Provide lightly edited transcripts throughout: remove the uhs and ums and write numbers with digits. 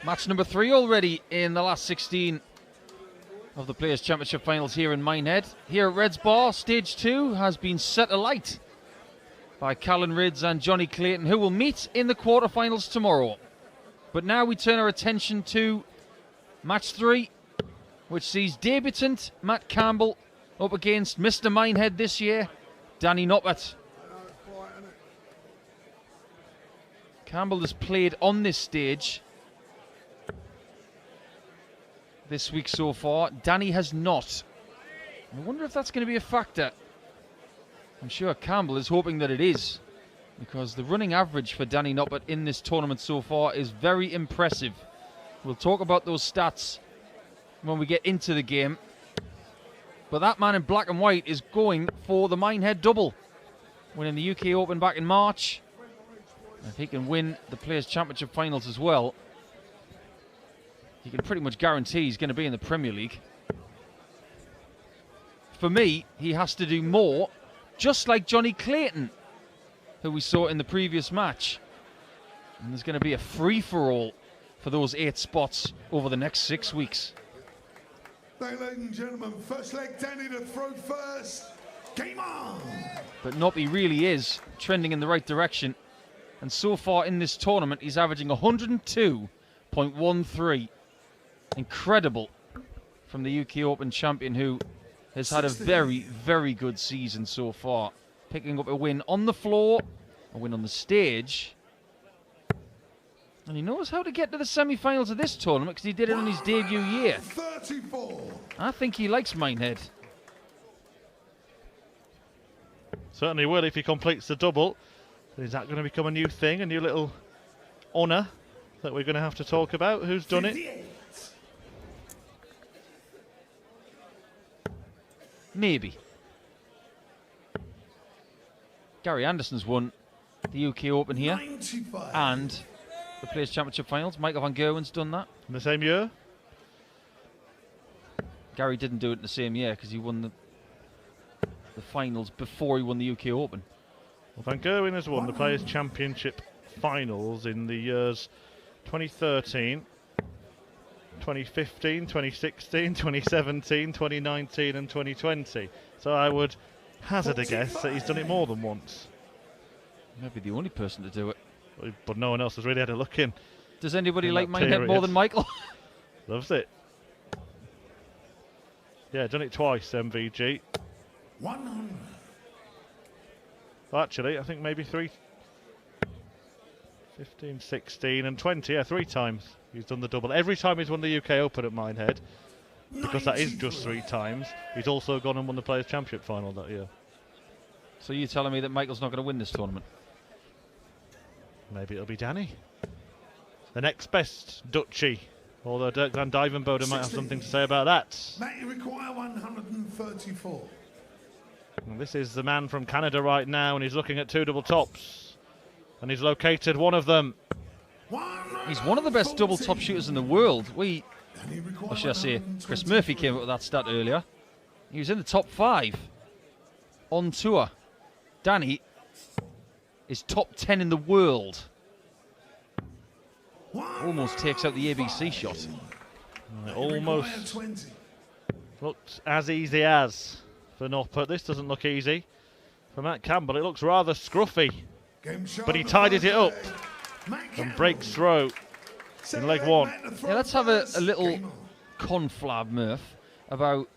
Match number 3 already in the last 16 of the Players' Championship Finals here in Minehead. Here at Reds Bar, Stage 2 has been set alight by Callan Rids and Johnny Clayton, who will meet in the quarterfinals tomorrow. But now we turn our attention to Match 3, which sees debutant Matt Campbell up against Mr. Minehead this year, Danny Noppert. Campbell has played on this stage this week so far. Danny has not. I wonder if that's going to be a factor. I'm sure Campbell is hoping that it is, because the running average for Danny Noppert in this tournament so far is very impressive. We'll talk about those stats when we get into the game. But that man in black and white is going for the Minehead double, winning the UK Open back in March. If he can win the Players' Championship Finals as well, he can pretty much guarantee he's going to be in the Premier League. For me, he has to do more, just like Johnny Clayton, who we saw in the previous match. And there's going to be a free-for-all for those 8 spots over the next 6 weeks. Ladies and gentlemen, first leg, Danny to throw first. Game on! But Noppy really is trending in the right direction. And so far in this tournament, he's averaging 102.13. Incredible from the UK Open champion, who has had a very, very good season so far. Picking up a win on the floor, a win on the stage. And he knows how to get to the semi-finals of this tournament because he did it on his debut year. 34. I think he likes Minehead. Certainly will if he completes the double. Is that going to become a new thing, a new little honour that we're going to have to talk about? Who's done it? Maybe. Gary Anderson's won the UK Open here 95. and the Players' Championship Finals. Michael van Gerwen's done that. In the same year? Gary didn't do it in the same year because he won the finals before he won the UK Open. Well, Van Gerwen has won the Players' Championship Finals in the years 2013, 2015, 2016, 2017, 2019 and 2020. So I would hazard a guess that he's done it more than once. Maybe the only person to do it. But no one else has really had a look in. Does anybody In like that Minehead period. more than Michael? Loves it. Yeah, done it twice, MVG. 100. Well, actually, I think maybe 3, 15, 16 and 20. Yeah, 3 times he's done the double. Every time he's won the UK Open at Minehead, because that is just 3 times, he's also gone and won the Players' Championship final that year. So you're telling me that Michael's not going to win this tournament? Maybe it'll be Danny. The next best Dutchie. Although Dirk van Dijvenbode might have something to say about that. Matt, you require 134. And this is the man from Canada right now, and he's looking at 2 double tops. And he's located one of them. He's one of the best double top shooters in the world. Or should I say, Chris Murphy came up with that stat earlier. He was in the top 5 on tour. Danny is top 10 in the world. Almost takes out the ABC shot. Almost looks as easy as for Noppert. This doesn't look easy. For Matt Campbell, it looks rather scruffy. But he tidies it up and breaks through in leg 1. Yeah, let's have a little conflab, Murph, about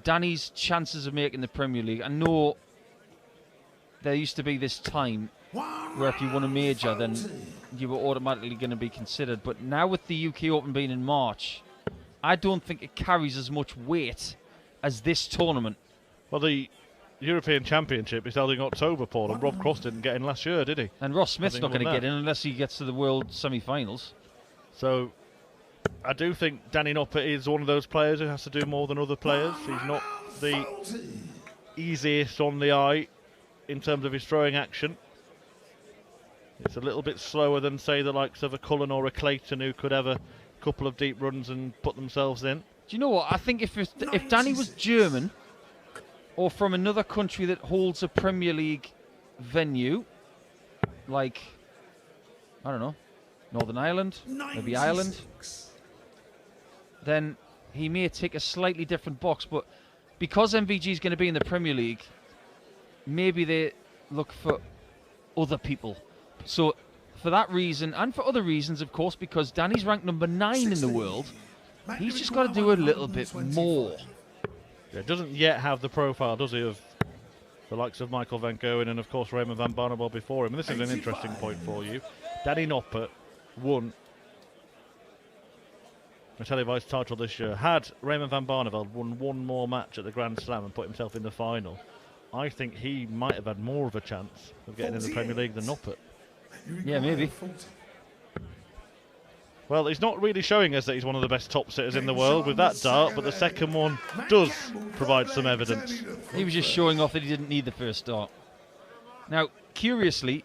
Danny's chances of making the Premier League. I know there used to be this time where if you won a major, then you were automatically going to be considered. But now with the UK Open being in March, I don't think it carries as much weight as this tournament. Well, the European Championship is held in October, Paul, and Rob Cross didn't get in last year, did he? And Ross Smith's not going to get in unless he gets to the World semi-finals. So I do think Danny Noppert is one of those players who has to do more than other players. He's not the easiest on the eye in terms of his throwing action. It's a little bit slower than, say, the likes of a Cullen or a Clayton, who could have a couple of deep runs and put themselves in. Do you know what? I think if Danny was German or from another country that holds a Premier League venue, like, I don't know, Northern Ireland, maybe Ireland, then he may tick a slightly different box. But because MVG is going to be in the Premier League, maybe they look for other people. So for that reason, and for other reasons, of course, because Danny's ranked number 9 in the world, he's just got to do a little bit more. Yeah, doesn't yet have the profile, does he, of the likes of Michael van Gerwen and, of course, Raymond van Barneveld before him. And this is an interesting point for you. Danny Noppert won the televised title this year. Had Raymond van Barneveld won one more match at the Grand Slam and put himself in the final, I think he might have had more of a chance of getting in the Premier League than Noppert. Yeah, maybe. Well, he's not really showing us that he's one of the best top sitters in the world with that dart, but the second one does provide some evidence. He was just showing off that he didn't need the first dart. Now, curiously,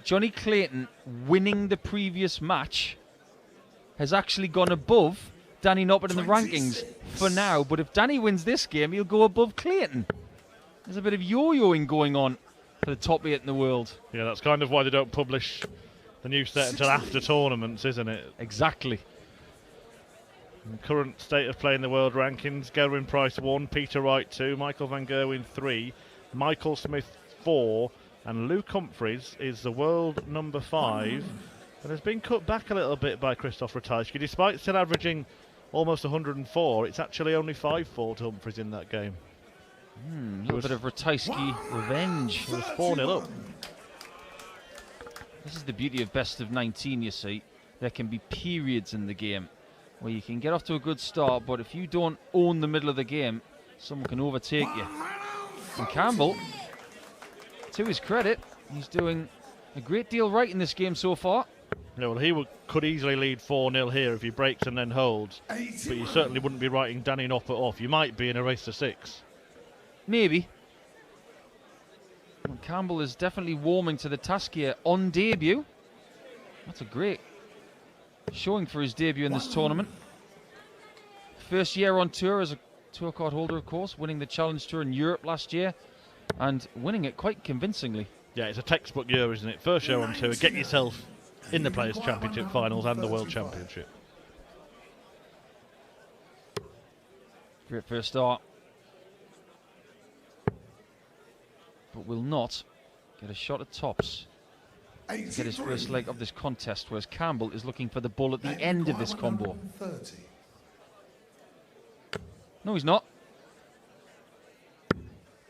Johnny Clayton winning the previous match has actually gone above Danny Noppert in the rankings for now. But if Danny wins this game, he'll go above Clayton. There's a bit of yo-yoing going on for the top 8 in the world. Yeah, that's kind of why they don't publish the new set until after tournaments, isn't it? Exactly. In current state of play in the world rankings, Gerwin Price 1, Peter Wright 2, Michael van Gerwen 3, Michael Smith 4, and Luke Humphries is the world number 5, and has been cut back a little bit by Christoph Ratajski. Despite still averaging almost 104, it's actually only 5-4 to Humphries in that game. A little bit of Ratajski revenge. It was 4-0 up. This is the beauty of best of 19, you see. There can be periods in the game where you can get off to a good start, but if you don't own the middle of the game, someone can overtake you. And Campbell, to his credit, he's doing a great deal right in this game so far. Yeah, well, he could easily lead 4-0 here if he breaks and then holds, but you certainly wouldn't be writing Danny Noppert off. You might be in a race to 6. Maybe. Well, Campbell is definitely warming to the task here on debut. That's a great showing for his debut in this tournament. First year on tour as a tour card holder, of course, winning the Challenge Tour in Europe last year and winning it quite convincingly. Yeah, it's a textbook year, isn't it? First year on tour, get yourself in the Players' Championship finals and the World Championship. Great first start. But will not get a shot at tops. Get his first leg of this contest, whereas Campbell is looking for the ball at the end of this combo. No, he's not.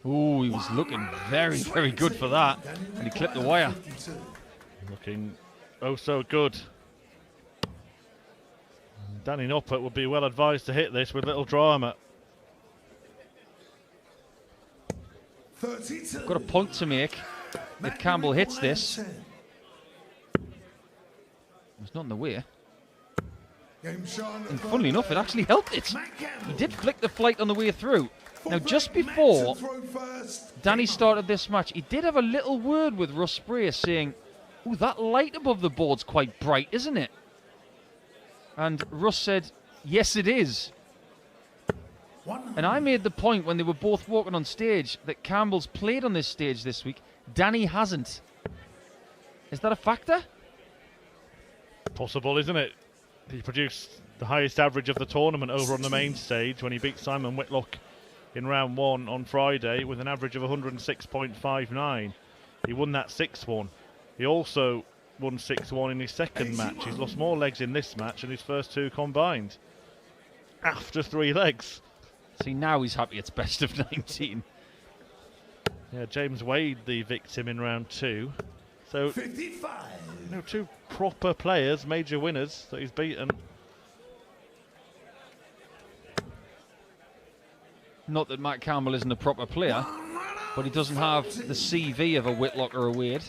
Oh, he was looking very, very good for that. And he clipped the wire. Looking oh so good. Danny Noppert would be well advised to hit this with little drama. Got a point to make if Campbell hits this. It's not in the way. And funnily enough, it actually helped it. He did flick the flight on the way through. Now, just before Danny started this match, he did have a little word with Russ Spray saying, "Ooh, that light above the board's quite bright, isn't it?" And Russ said, "Yes, it is." And I made the point when they were both walking on stage that Campbell's played on this stage this week. Danny hasn't. Is that a factor? Possible, isn't it? He produced the highest average of the tournament over on the main stage when he beat Simon Whitlock in round 1 on Friday with an average of 106.59. He won that 6-1. He also won 6-1 in his second match. He's lost more legs in this match than his first 2 combined. After 3 legs. See, now he's happy it's best of 19. Yeah, James Wade, the victim in round 2. So, 2 proper players, major winners that he's beaten. Not that Matt Campbell isn't a proper player, but he doesn't have the CV of a Whitlock or a Wade.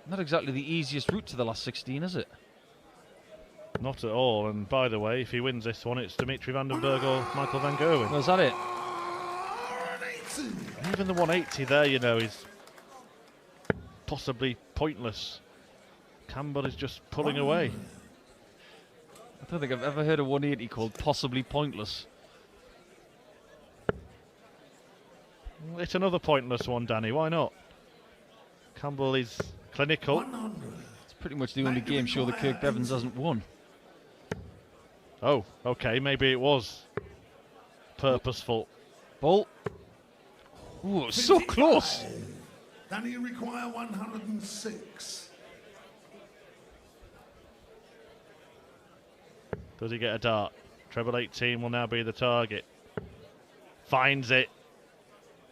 Not exactly the easiest route to the last 16, is it? Not at all, and by the way, if he wins this one, it's Dimitri Vandenberg or Michael van Gerwen. Was that it? Even the 180 there, you know, is possibly pointless. Campbell is just pulling away. I don't think I've ever heard a 180 called possibly pointless. It's another pointless one, Danny, why not? Campbell is clinical. It's pretty much the only game show that Kirk Bevins hasn't won. Oh, okay, maybe it was purposeful. Ball. Ooh, it was so close. Danny require 106. Does he get a dart? Treble 18 will now be the target. Finds it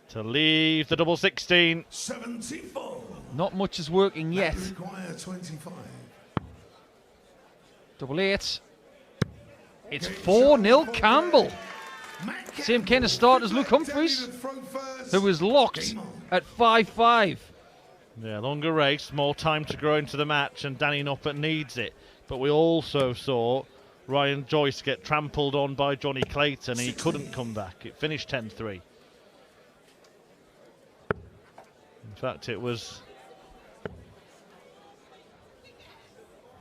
to leave the double 16. 74. Not much is working yet. Danny require 25. Double 8. It's 4-0 Campbell. Same kind of start as Luke Humphries, who was locked at 5-5. Yeah, longer race, more time to grow into the match, and Danny Noppert needs it. But we also saw Ryan Joyce get trampled on by Johnny Clayton, and he couldn't come back. It finished 10-3. In fact, it was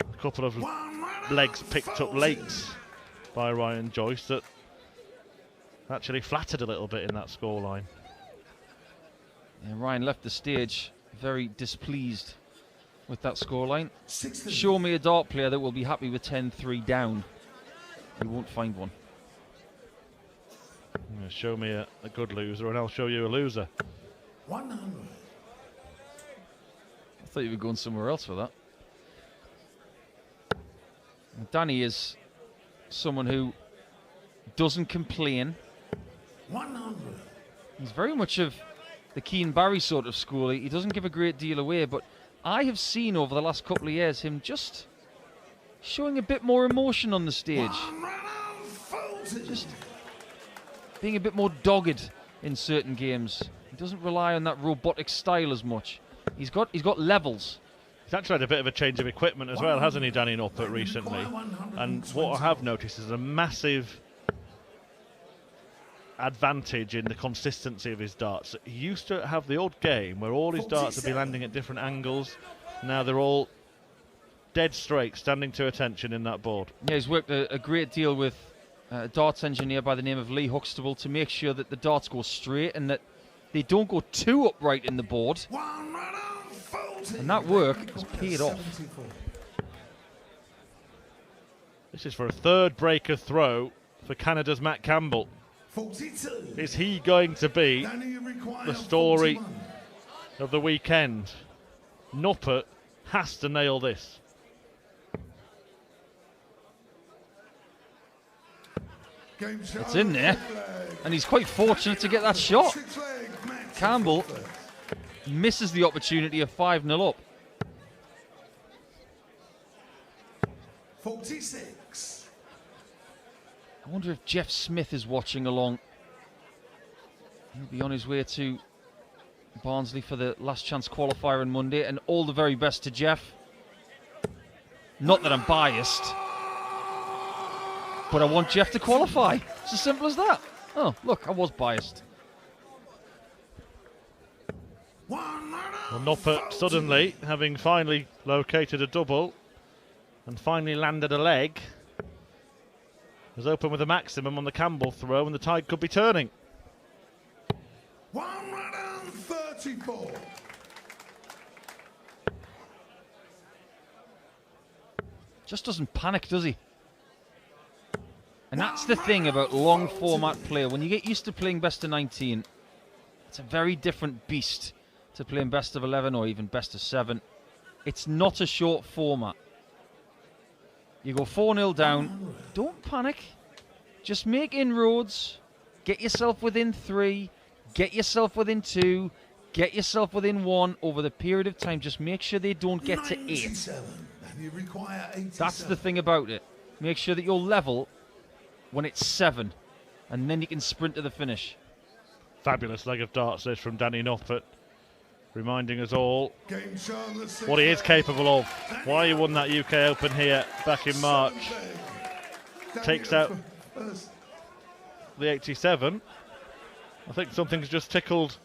a couple of legs picked up late by Ryan Joyce that actually flattered a little bit in that scoreline. Yeah, Ryan left the stage very displeased with that scoreline. Show me a dart player that will be happy with 10-3 down. You won't find one. Yeah, show me a good loser and I'll show you a loser. 100. I thought you were going somewhere else for that. Danny is someone who doesn't complain. 100. He's very much of the Keane Barry sort of school. He doesn't give a great deal away, but I have seen over the last couple of years him just showing a bit more emotion on the stage. Just being a bit more dogged in certain games. He doesn't rely on that robotic style as much. He's got levels. He's actually had a bit of a change of equipment as well, hasn't he, Danny Noppert, recently? And what I have noticed is a massive advantage in the consistency of his darts. He used to have the odd game where all his darts would be landing at different angles. Now they're all dead straight, standing to attention in that board. Yeah, he's worked a great deal with a darts engineer by the name of Lee Huxtable to make sure that the darts go straight and that they don't go too upright in the board. And that work has paid off. This is for a third breaker throw for Canada's Matt Campbell. 42. Is he going to be the story of the weekend? Noppert has to nail this. It's in there, and he's quite fortunate to get that shot. Campbell misses the opportunity of 5-0 up. 46. I wonder if Jeff Smith is watching along. He'll be on his way to Barnsley for the last chance qualifier on Monday, and all the very best to Jeff. Not that I'm biased, but I want Jeff to qualify. It's as simple as that. Oh, look, I was biased. Well, Noppert suddenly, having finally located a double and finally landed a leg, was open with a maximum on the Campbell throw, and the tide could be turning. 134. Just doesn't panic, does he? And that's the thing about long format play. When you get used to playing best of 19, it's a very different beast to playing best of 11 or even best of 7. It's not a short format. You go 4-0 down, don't panic. Just make inroads, get yourself within 3, get yourself within 2, get yourself within 1 over the period of time. Just make sure they don't get to 8. You require 87. That's the thing about it. Make sure that you're level when it's 7, and then you can sprint to the finish. Fabulous leg of darts this from Danny Noppert, reminding us all what he is capable of. Why he won that UK Open here back in March. Takes out the 87. I think something's just tickled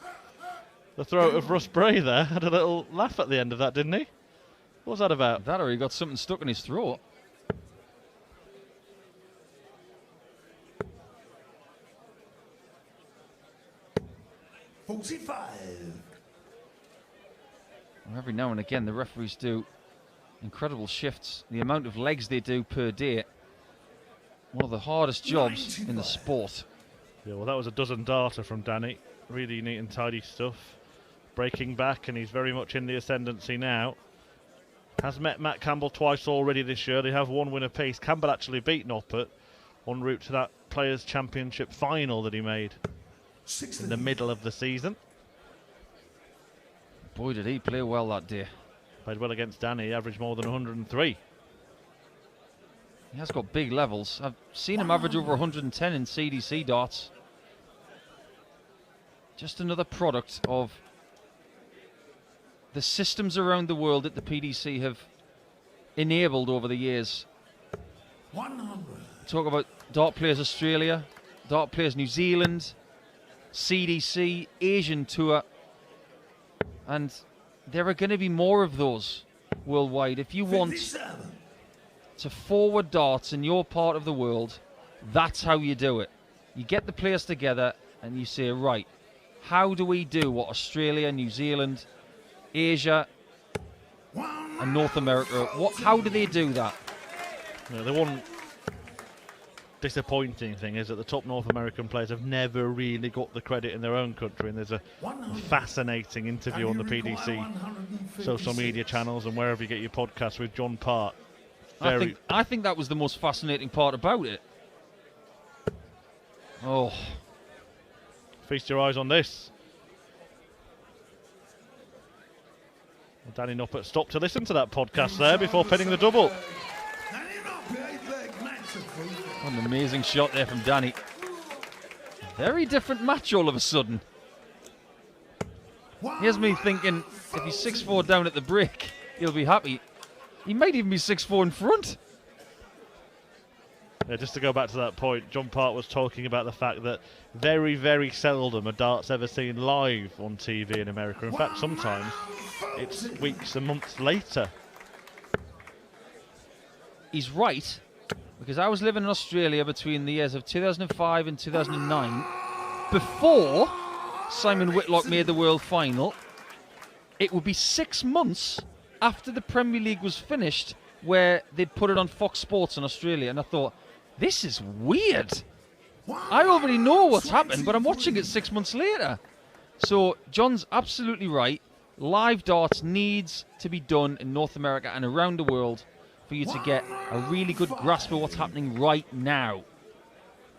the throat of Russ Bray there. Had a little laugh at the end of that, didn't he? What was that about? That, or he got something stuck in his throat. $45. Every now and again, the referees do Incredible shifts. The amount of legs they do per day. One of the hardest jobs in the sport. Yeah, well, that was a dozen darter from Danny. Really neat and tidy stuff. Breaking back, and he's very much in the ascendancy now. Has met Matt Campbell twice already this year. They have one win apiece. Campbell actually beat Noppert en route to that Players' Championship final that he made in the middle of the season. Boy, did he play well that day. Played well against Danny. He averaged more than 103. He has got big levels. I've seen him average over 110 in CDC darts. Just another product of the systems around the world that the PDC have enabled over the years. 100. Talk about Dart Players Australia, Dart Players New Zealand, CDC, Asian Tour, and there are going to be more of those worldwide. If you want 57. to forward darts in your part of the world, that's how you do it. You get the players together and you say, right, how do we do what Australia, New Zealand, Asia and North America, how do they do that? Yeah, the one disappointing thing is that the top North American players have never really got the credit in their own country, and there's a fascinating interview on the PDC social media channels and wherever you get your podcasts with John Part. I think that was the most fascinating part about it. Oh. Feast your eyes on this. Well, Danny Noppert stopped to listen to that podcast there before pinning the double. What an amazing shot there from Danny. Very different match all of a sudden. Here's me thinking, if he's 6-4 down at the break, he'll be happy. He might even be 6-4 in front. Yeah, just to go back to that point, John Part was talking about the fact that very, very seldom are darts ever seen live on TV in America. In fact, sometimes it's weeks and months later. He's right, because I was living in Australia between the years of 2005 and 2009. Before Simon Whitlock made the world final, it would be 6 months after the Premier League was finished where they'd put it on Fox Sports in Australia, and I thought, this is weird. I already know what's happened, but I'm watching it 6 months later. So John's absolutely right. Live darts needs to be done in North America and around the world for you to get a really good grasp of what's happening right now.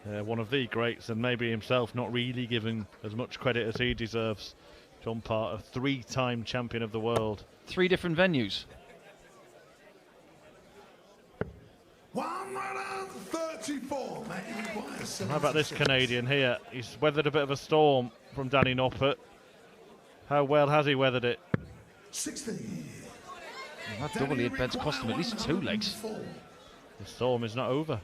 One of the greats, and maybe himself not really given as much credit as he deserves. John Part, a three-time champion of the world. 3 different venues. 134, mate. How about this Canadian here? He's weathered a bit of a storm from Danny Noppert. How well has he weathered it? 60. That double 8 beds cost him at least 2 legs. The storm is not over.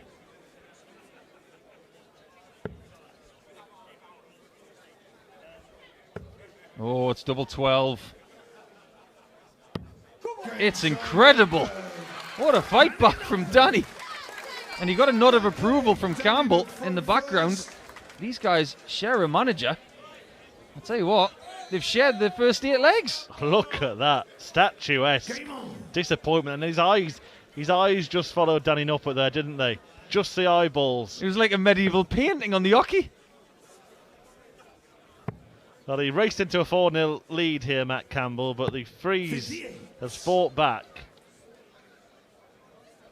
Oh, it's double 12. It's incredible. What a fight back from Danny. And he got a nod of approval from Campbell in the background. These guys share a manager. I'll tell you what, they've shared their first 8 legs. Look at that. Statuesque. Disappointment. And his eyes just followed Danny Noppert there, didn't they? Just the eyeballs. It was like a medieval painting on the hockey. Well, he raced into a 4-0 lead here, Matt Campbell, but the freeze has fought back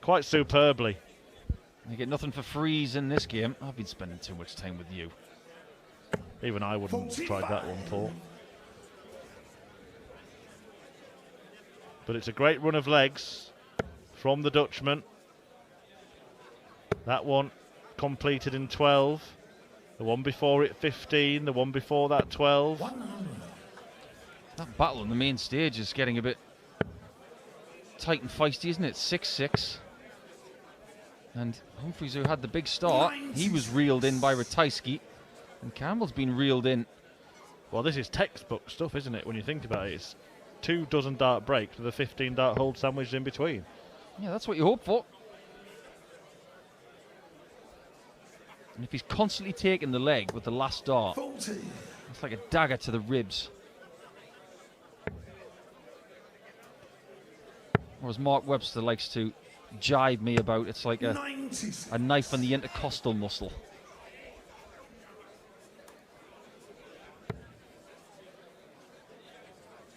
quite superbly. You get nothing for freeze in this game. I've been spending too much time with you. Even I wouldn't have tried that one, Paul. But it's a great run of legs from the Dutchman. That one completed in 12. The one before it 15. The one before that 12. That battle on the main stage is getting a bit tight and feisty, isn't it? 6-6. And Humphries, who had the big start, he was reeled in by Ratajski. And Campbell's been reeled in. Well, this is textbook stuff, isn't it? When you think about it, it's 2 dozen dart breaks with a 15 dart hold sandwiched in between. Yeah, that's what you hope for. And if he's constantly taking the leg with the last dart, it's like a dagger to the ribs. or as Mark Webster likes to jibe me about, it's like a knife on the intercostal muscle.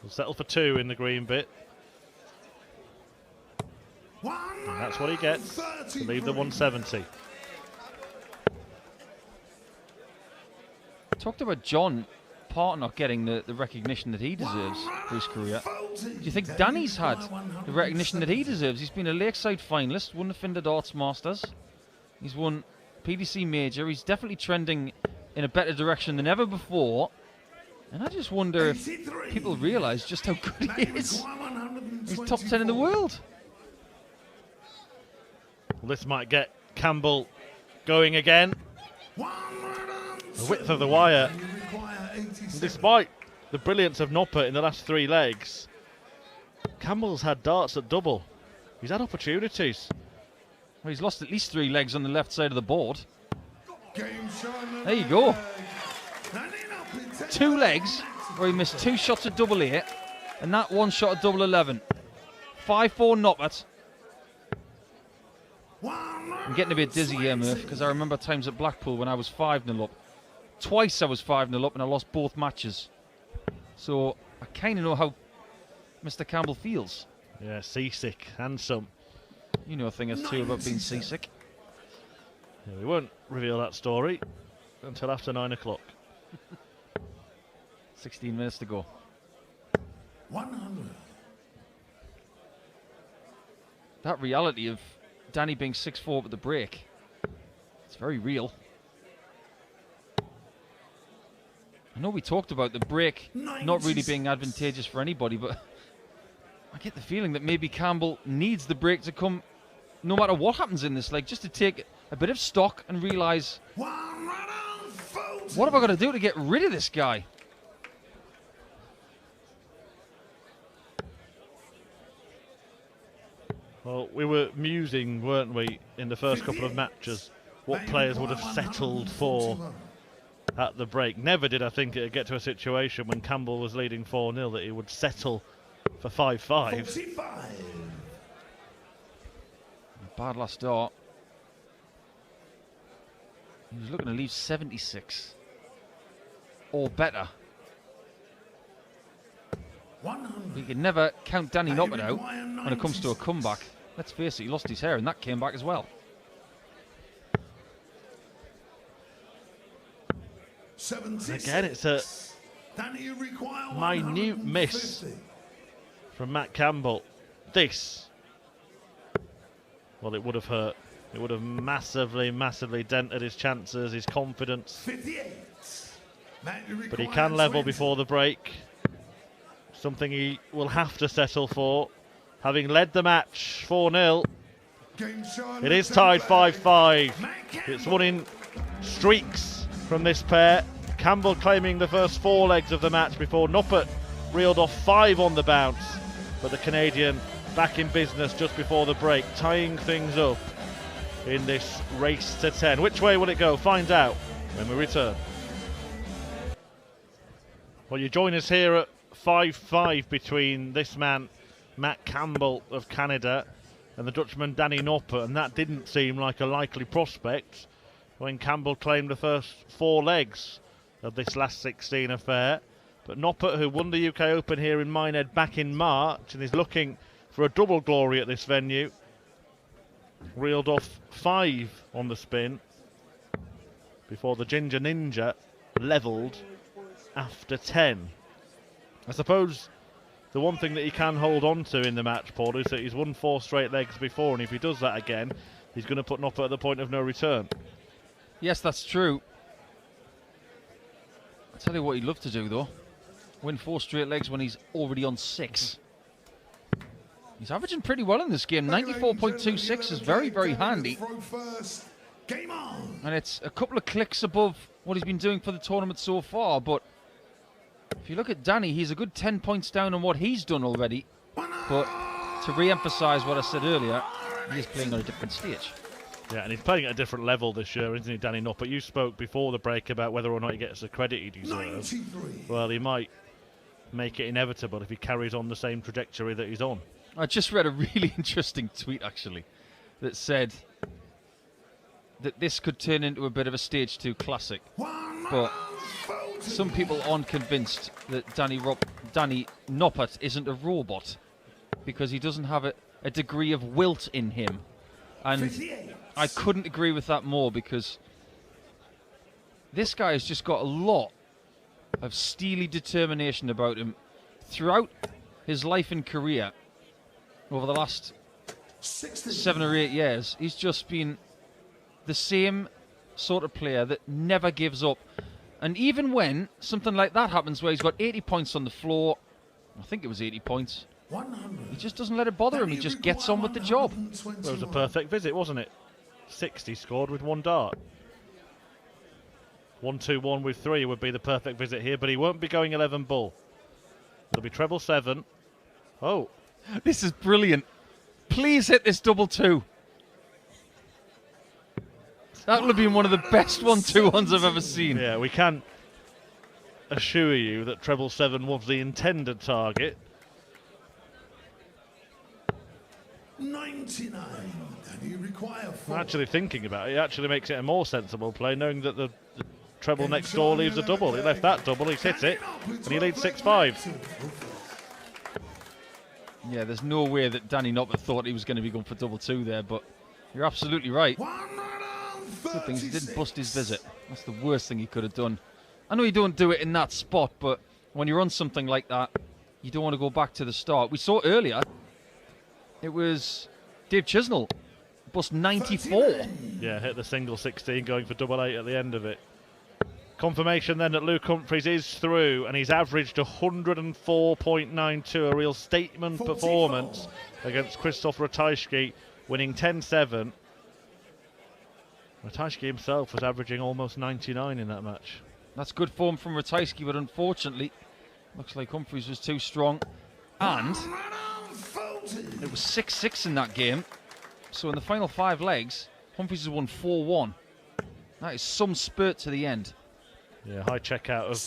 We'll settle for 2 in the green bit. And that's what he gets to leave the 170. Talked about John Parton not getting the recognition that he deserves for his career. Do you think Danny's had the recognition that he deserves? He's been a Lakeside finalist, won the Finder Darts Masters. He's won PDC Major. He's definitely trending in a better direction than ever before. And I just wonder if people realise just how good he is. He's top 10 in the world. Well, this might get Campbell going again. The width of the wire. Despite the brilliance of Noppert in the last 3 legs, Campbell's had darts at double. He's had opportunities. Well, he's lost at least 3 legs on the left side of the board. There you go. 2 legs where he missed 2 shots at double 8 and that 1 shot at double 11. 5-4 Noppert. I'm getting a bit dizzy here, Murph, because I remember times at Blackpool when I was 5-0 up. Twice I was 5-0 up and I lost both matches. So I kind of know how Mr. Campbell feels. Yeah, seasick, handsome. You know a thing or two about being seasick. Yeah, we won't reveal that story until after 9 o'clock. 16 minutes to go. 100. That reality of Danny being 6-4 at the break, it's very real. I know we talked about the break not really being advantageous for anybody, but I get the feeling that maybe Campbell needs the break to come no matter what happens in this leg, just to take a bit of stock and realise, what have I got to do to get rid of this guy? Well, we were musing, weren't we, in the first couple of matches, what players would have settled for at the break. Never did I think it would get to a situation when Campbell was leading 4-0 that he would settle for 5-5. Bad last start. He was looking to leave 76 or better. But you can never count Danny Noppert out when it comes to a comeback. Let's face it, he lost his hair and that came back as well. Again, it's a minute miss from Matt Campbell. This, well, it would have hurt. It would have massively, massively dented his chances, his confidence. But he can level before the break. Something he will have to settle for. Having led the match 4-0. It is tied 5-5. It's one in streaks from this pair. Campbell claiming the first 4 legs of the match before Noppert reeled off 5 on the bounce. But the Canadian back in business just before the break, tying things up in this race to 10. Which way will it go? Find out when we return. Well, you join us here at 5-5 between this man, Matt Campbell of Canada, and the Dutchman Danny Noppert, and that didn't seem like a likely prospect when Campbell claimed the first 4 legs of this last 16 affair. But Noppert, who won the UK Open here in Minehead back in March and is looking for a double glory at this venue, reeled off 5 on the spin before the Ginger Ninja levelled after 10. I suppose the one thing that he can hold on to in the match, Paul, is that he's won 4 straight legs before, and if he does that again, he's going to put Noppert at the point of no return. Yes, that's true. I'll tell you what he'd love to do, though. Win 4 straight legs when he's already on 6. He's averaging pretty well in this game. 94.26 is very, very handy. And it's a couple of clicks above what he's been doing for the tournament so far, but if you look at Danny, he's a good 10 points down on what he's done already. But to re-emphasise what I said earlier, he is playing on a different stage. Yeah, and he's playing at a different level this year, isn't he, Danny Noppert? You spoke before the break about whether or not he gets the credit he deserves. 93. Well, he might make it inevitable if he carries on the same trajectory that he's on. I just read a really interesting tweet, actually, that said that this could turn into a bit of a Stage 2 classic. But some people aren't convinced that Danny Noppert isn't a robot because he doesn't have a degree of wilt in him. And I couldn't agree with that more, because this guy has just got a lot of steely determination about him throughout his life and career. Over the last 7 or 8 years, he's just been the same sort of player that never gives up. And even when something like that happens, where he's got 80 points on the floor, I think it was 80 points, he just doesn't let it bother him. He just gets on with the job. Well, it was a perfect visit, wasn't it? 60 scored with 1 dart. 1-2-1 with 3 would be the perfect visit here, but he won't be going 11 ball. It'll be treble 7. Oh. This is brilliant. Please hit this double 2. That would have been one of the best 1-2-1s I've ever seen. Yeah, we can assure you that treble 7 was the intended target. 99, and you require 4. Actually thinking about it, it actually makes it a more sensible play, knowing that the treble next door leaves a double. He left that double, he's hit it, and he leads 6-5. Yeah, there's no way that Danny Noppert thought he was going to be going for double 2 there, but you're absolutely right. Good thing he didn't bust his visit. That's the worst thing he could have done. I know you don't do it in that spot, but when you're on something like that, you don't want to go back to the start. We saw earlier, it was Dave Chisnell, bust 94. Yeah, hit the single 16, going for double 8 at the end of it. Confirmation then that Luke Humphries is through, and he's averaged 104.92, a real statement 44. performance against Krzysztof Ratajski, winning 10-7. Ratajski himself was averaging almost 99 in that match. That's good form from Ratajski, but unfortunately, looks like Humphries was too strong. And it was 6-6 in that game. So in the final 5 legs, Humphries has won 4-1. That is some spurt to the end. Yeah, high checkout of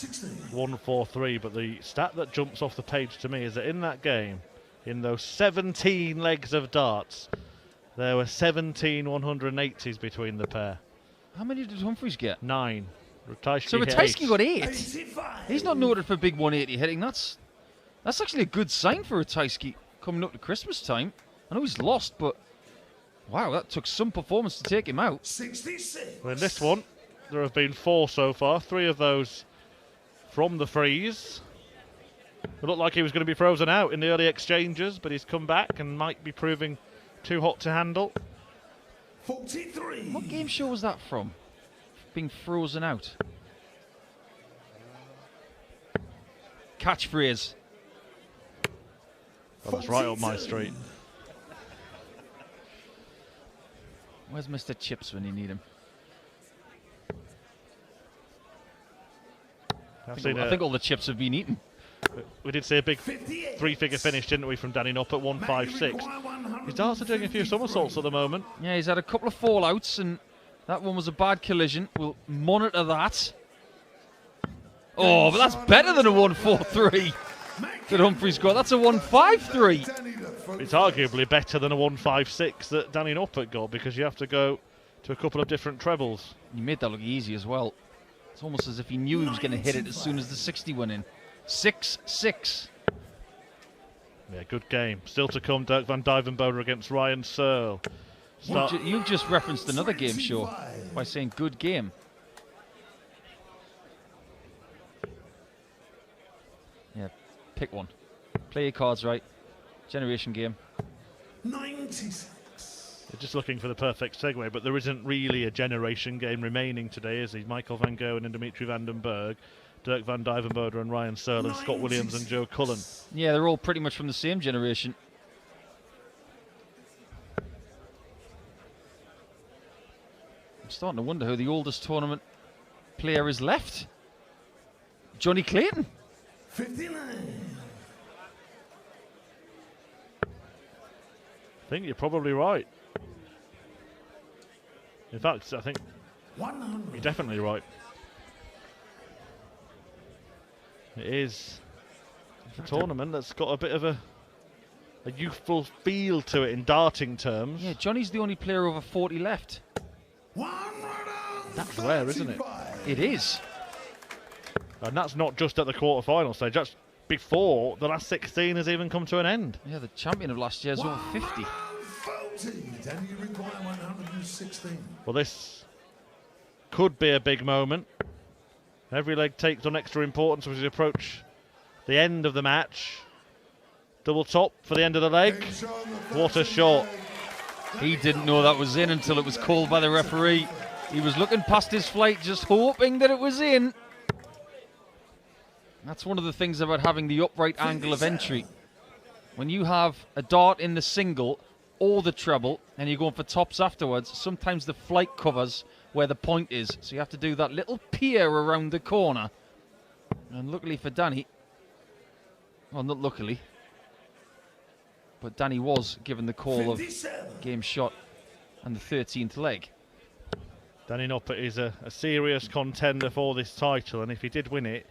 1-4-3, but the stat that jumps off the page to me is that in that game, in those 17 legs of darts, there were 17 180s between the pair. How many did Humphries get? 9. Ratajski So hit Ratajski 8. got 8. He's not noted for big 180 hitting. That's actually a good sign for Ratajski coming up to Christmas time. I know he's lost, but wow, that took some performance to take him out. 66. Well, in this one, there have been 4 so far, 3 of those from the freeze. It looked like he was going to be frozen out in the early exchanges, but he's come back and might be proving too hot to handle. 43. What game show was that from? Being frozen out. Catchphrase. Well, that's right up my street. Where's Mr. Chips when you need him? I think all the chips have been eaten. We did see a big 3-figure finish, didn't we, from Danny Noppert, 156. His darts are doing a few somersaults at the moment. Yeah, he's had a couple of fallouts, and that one was a bad collision. We'll monitor that. Oh, but that's better than a 1-4-3 that Humphries got. That's a 1-5-3. It's arguably better than a 1-5-6 that Danny Noppert got, because you have to go to a couple of different trebles. He made that look easy as well. It's almost as if he knew he was going to hit it as soon as the 60 went in. 6-6. Yeah, good game. Still to come, Dirk van Dijvenbode against Ryan Searle. You've just referenced another game show by saying good game. Yeah, pick one. Play your cards right. Generation game. 96. They're just looking for the perfect segue, but there isn't really a generation game remaining today, is he? Michael van Gerwen and Dimitri van den Berg, Dirk van Dijvenbode and Ryan Searle, and Scott Williams and Joe Cullen. Yeah, they're all pretty much from the same generation. I'm starting to wonder who the oldest tournament player is left. Johnny Clayton. 59. I think you're probably right. In fact, I think 100. you're definitely right. It is a tournament that's got a bit of a a youthful feel to it in darting terms. Yeah, Johnny's the only player over 40 left. That's rare, isn't it? It is. And that's not just at the quarter-final stage. That's before the last 16 has even come to an end. Yeah, the champion of last year is over 50. And you require 116. Well, this could be a big moment. Every leg takes on extra importance as we approach the end of the match. Double top for the end of the leg. What a shot. He didn't know that was in until it was called by the referee. He was looking past his flight, just hoping that it was in. That's one of the things about having the upright angle of entry. When you have a dart in the single or the treble and you're going for tops afterwards, sometimes the flight covers where the point is. So you have to do that little pier around the corner. And luckily for Danny, well, not luckily, but Danny was given the call of game shot and the 13th leg. Danny Noppert is a serious contender for this title, and if he did win it,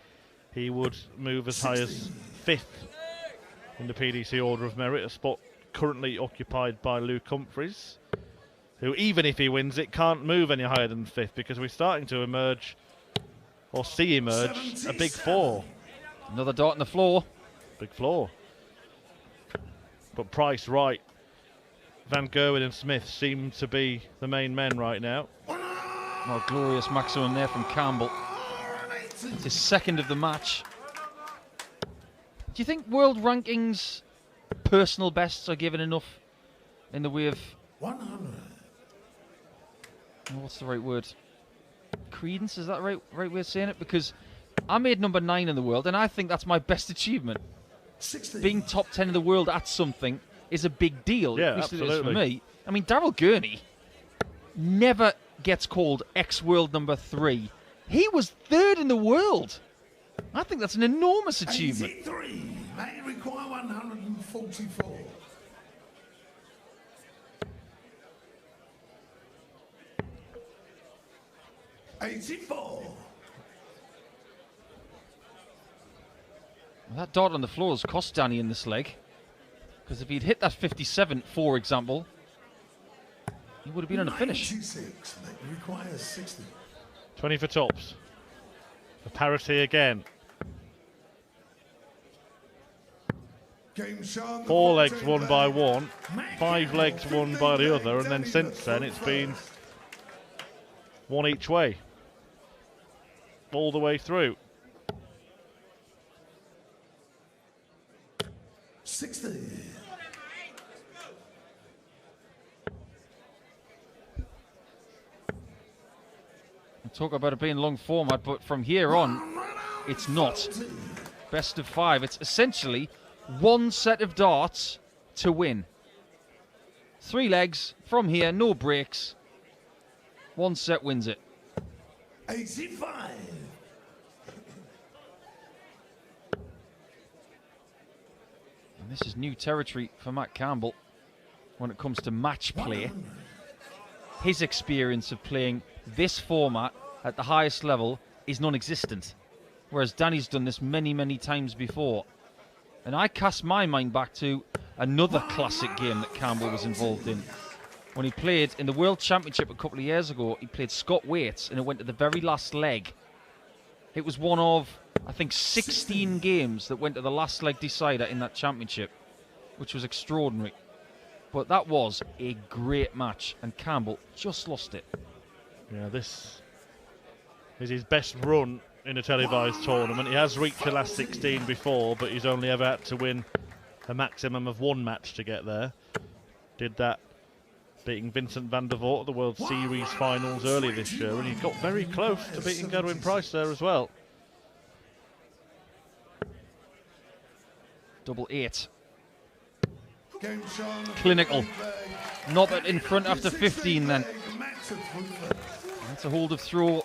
he would move as high as 5th in the PDC Order of Merit, a spot currently occupied by Luke Humphries, who, even if he wins it, can't move any higher than 5th, because we're starting to emerge, or see emerge, a big 4. Another dart on the floor. Big floor. But Price, Wright, Van Gerwen and Smith seem to be the main men right now. Oh, glorious maximum there from Campbell. It's his second of the match. Do you think world rankings personal bests are given enough in the way of... 100. What's the right word? Credence, is that right way of saying it? Because I made number 9 in the world, and I think that's my best achievement. 60. Being top 10 in the world at something is a big deal. Yeah, at least absolutely. it is for me. I mean, Daryl Gurney never gets called ex-world number 3. He was 3rd in the world. I think that's an enormous achievement. 83. May require 144. $84. Well, that dart on the floor has cost Danny in this leg. Because if he'd hit that 57, for example, he would have been on a finish. 96. May require 60. 20 for tops. For parity again. Game shown. 4 legs won by one, 5 legs won by the other, and then since then it's been one each way. All the way through. 60. Talk about it being long format, but from here on, it's not. Best of 5. It's essentially one set of darts to win. 3 legs from here, no breaks. One set wins it. 85. And this is new territory for Matt Campbell when it comes to match play. His experience of playing this format at the highest level is non-existent, whereas Danny's done this many, many times before. And I cast my mind back to another classic game that Campbell was involved in. When he played in the World Championship a couple of years ago, he played Scott Waits, and it went to the very last leg. It was one of, I think, 16 games that went to the last leg decider in that championship, which was extraordinary. But that was a great match, and Campbell just lost it. Yeah, this is his best run in a televised tournament. He has reached the last 16 before, but he's only ever had to win a maximum of 1 match to get there. Did that beating Vincent van der Voort at the World Series finals earlier this year, and he got very close to beating Gerwin Price there as well. Double 8. Game shown. Clinical. Noppert in front after 15 then. That's a hold of throw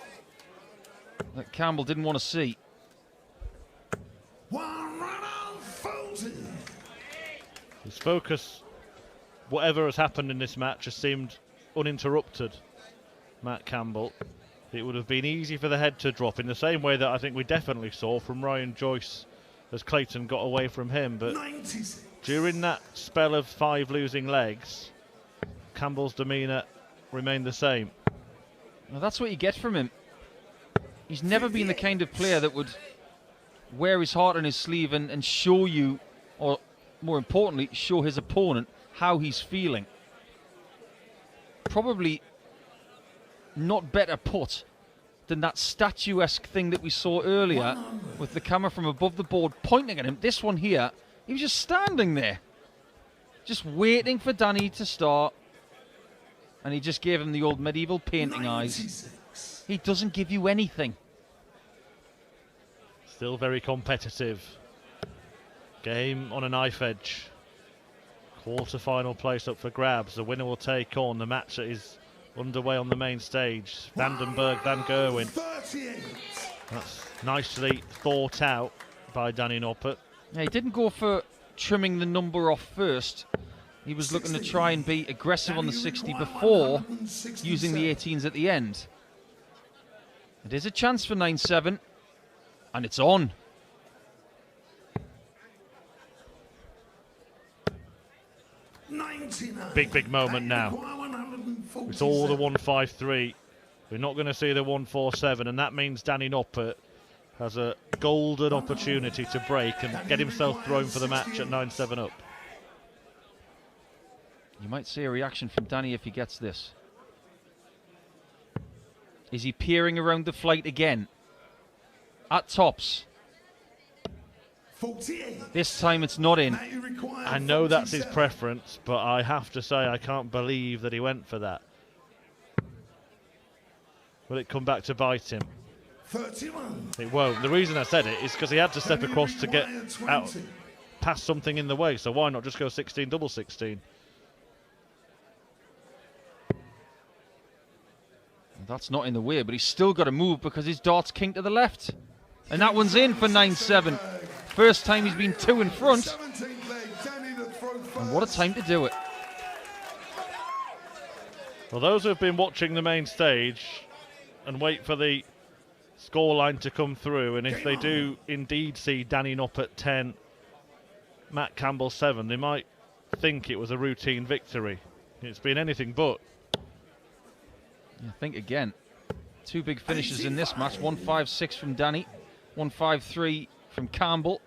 that Campbell didn't want to see. 140. His focus, whatever has happened in this match, has seemed uninterrupted. Matt Campbell. It would have been easy for the head to drop in the same way that I think we definitely saw from Ryan Joyce as Clayton got away from him, but 96. during that spell of 5 losing legs, Campbell's demeanour remained the same. Well, that's what you get from him. He's never been the kind of player that would wear his heart on his sleeve and show you, or more importantly, show his opponent how he's feeling. Probably not better put than that statuesque thing that we saw earlier with the camera from above the board pointing at him. This one here, he was just standing there, just waiting for Danny to start, and he just gave him the old medieval painting eyes. He doesn't give you anything. Still very competitive. Game on a knife edge. Quarter-final place up for grabs. The winner will take on the match that is underway on the main stage. Vandenberg, Van Gerwen. That's nicely thought out by Danny Noppert. Yeah, he didn't go for trimming the number off first. He was looking to try and be aggressive on the 60 before using the 18s at the end. It is a chance for 9-7, and it's on. Big moment now. It's all the 153. We're not going to see the 147, and that means Danny Noppert has a golden opportunity to break and get himself thrown for the match at 9-7 up. You might see a reaction from Danny if he gets this. Is he peering around the flight again? At tops. This time it's not in. I know that's his preference, but I have to say I can't believe that he went for that. Will it come back to bite him? 31. It won't. The reason I said it is because he had to step across to get out past something in the way, so why not just go 16 double 16? That's not in the way, but he's still got to move because his dart's king to the left. And that one's in for 9-7. First time he's been 2 in front. And what a time to do it. Well, those who have been watching the main stage and wait for the scoreline to come through, and if they do indeed see Danny Noppert 10, Matt Campbell 7, they might think it was a routine victory. It's been anything but. I think again, 2 big finishes in this match. 1-5-6 from Danny, 1-5-3 from Campbell.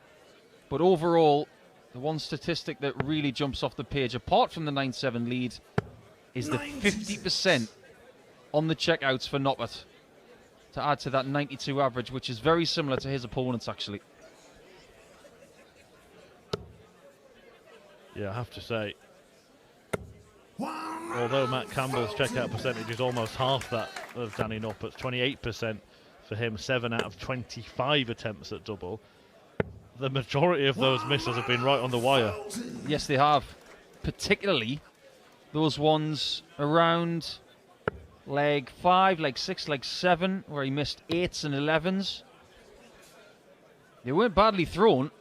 But overall, the one statistic that really jumps off the page, apart from the 9-7 lead, is the 50% on the checkouts for Noppert, to add to that 92 average, which is very similar to his opponents, actually. Yeah, I have to say, although Matt Campbell's checkout percentage is almost half that of Danny Noppert's, 28% for him, 7 out of 25 attempts at double, the majority of those misses have been right on the wire. Yes, they have. Particularly those ones around leg 5, leg 6, leg 7, where he missed 8s and 11s. They weren't badly thrown,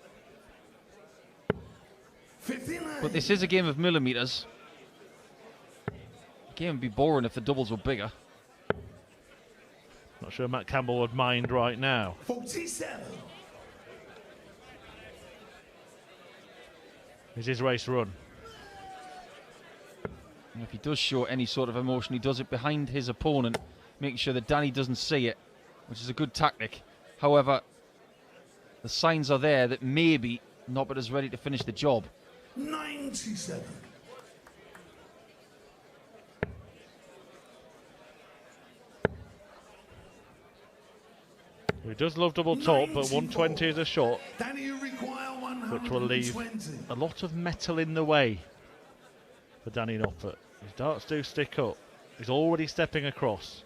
but this is a game of millimetres. The game would be boring if the doubles were bigger. Not sure Matt Campbell would mind right now. 47. Is his race run? And if he does show any sort of emotion, he does it behind his opponent, making sure that Danny doesn't see it, which is a good tactic. However, the signs are there that maybe Noppert is ready to finish the job. 97. He does love double top, but 120 is a shot, Danny, you require 120. which will leave a lot of metal in the way for Danny Noppert. His darts do stick up. He's already stepping across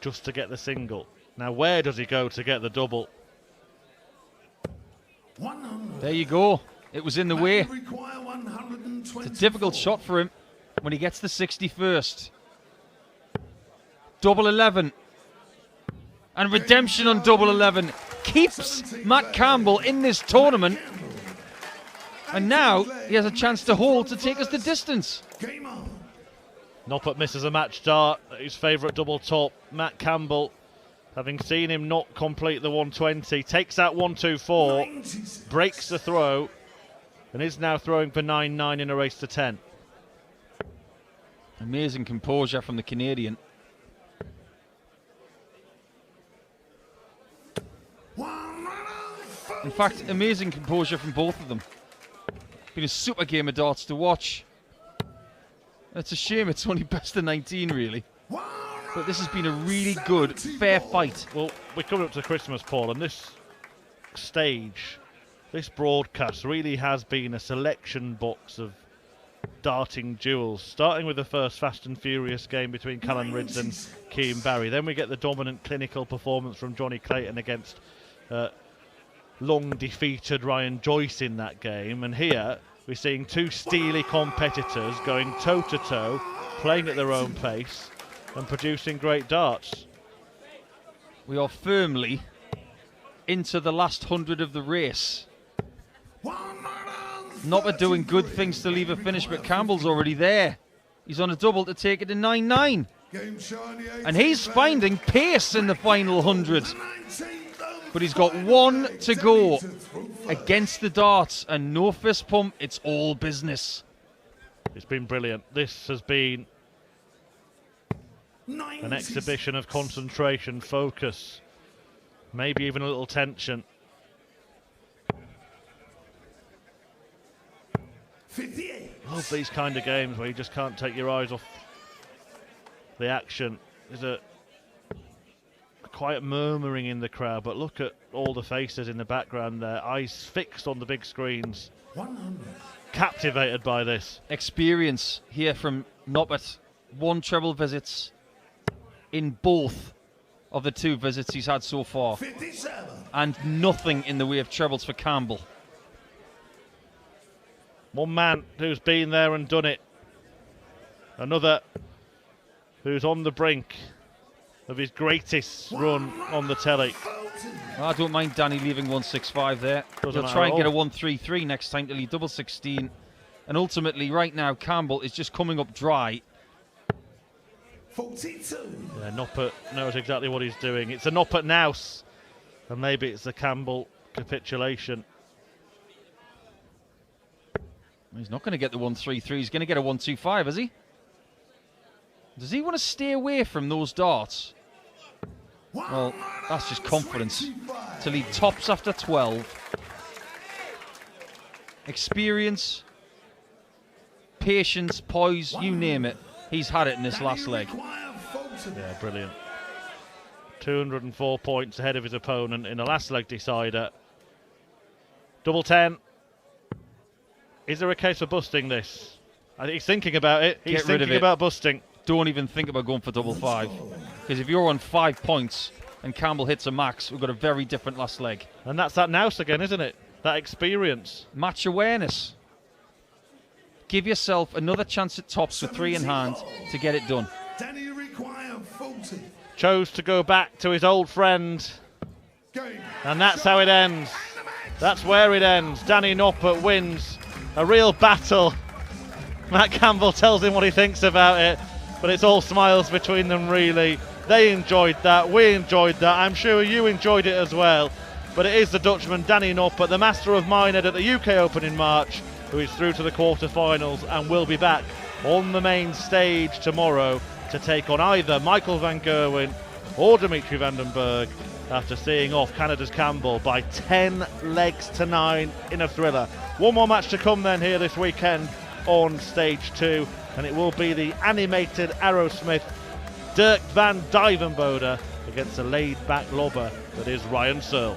just to get the single. Now where does he go to get the double? 100. There you go. It was in the way. You require 120. It's a difficult shot for him when he gets the 60 first. Double 11. And redemption on double 11 keeps Matt Campbell in this tournament. And now he has a chance to hold to take us the distance. Game on. Noppert misses a match dart at his favourite double top. Matt Campbell, having seen him not complete the 120, takes out 124, breaks the throw, and is now throwing for 9-9 in a race to 10. Amazing composure from the Canadian. In fact, amazing composure from both of them. Been a super game of darts to watch. It's a shame it's only best of 19, really. But this has been a really good, fair fight. Well, we're coming up to Christmas, Paul, and this stage, this broadcast really has been a selection box of darting duels, starting with the first Fast and Furious game between Callan Ridds and Keane Barry. Then we get the dominant clinical performance from Johnny Clayton against long defeated Ryan Joyce in that game. And here we're seeing two steely competitors going toe-to-toe, playing at their own pace and producing great darts. We are firmly into the last 100 of the race. Noppert doing good things to leave a finish, but Campbell's already there. He's on a double to take it to 9-9. And he's finding pace in the final 100. But he's got one to go against the darts, and no fist pump, it's all business. It's been brilliant. This has been an exhibition of concentration, focus, maybe even a little tension. 58. Love these kind of games where you just can't take your eyes off the action. There's a quiet murmuring in the crowd, but look at all the faces in the background there, eyes fixed on the big screens, 100. captivated by this. Experience here from Noppert. 1 treble visits in both of the 2 visits he's had so far. 57. And nothing in the way of trebles for Campbell. One man who's been there and done it. Another who's on the brink of his greatest run on the telly. I don't mind Danny leaving 165 there. Doesn't He'll try and matter get a at all. 133 next time till he double 16. And ultimately, right now, Campbell is just coming up dry. 42. Yeah, Noppert knows exactly what he's doing. It's a Noppert nouse, and maybe it's a Campbell capitulation. He's not going to get the 133. He's going to get a 125, is he? Does he want to stay away from those darts? Well, that's just confidence. Till he tops after 12. Experience, patience, poise, you name it. He's had it in this last leg. Yeah, brilliant. 204 points ahead of his opponent in the last leg decider. Double 10. Is there a case for busting this? I think he's thinking about it. He's Get rid of thinking it. about busting. Don't even think about going for double 5. Because if you're on 5 points and Campbell hits a max, we've got a very different last leg. And that's that nous again, isn't it? That experience. Match awareness. Give yourself another chance at tops with 3 in hand to get it done. Danny require 40. Chose to go back to his old friend. Game. And that's how it ends. That's where it ends. Danny Noppert wins a real battle. Matt Campbell tells him what he thinks about it, but it's all smiles between them, really. They enjoyed that, we enjoyed that, I'm sure you enjoyed it as well. But it is the Dutchman Danny Noppert, the master of Minehead at the UK Open in March, who is through to the quarter-finals and will be back on the main stage tomorrow to take on either Michael van Gerwen or Dimitri van den Berg, after seeing off Canada's Campbell by 10 legs to 9 in a thriller. One more match to come then here this weekend on stage 2, and it will be the animated Aerosmith Dirk van Dijvenbode against the laid-back lobber that is Ryan Searle.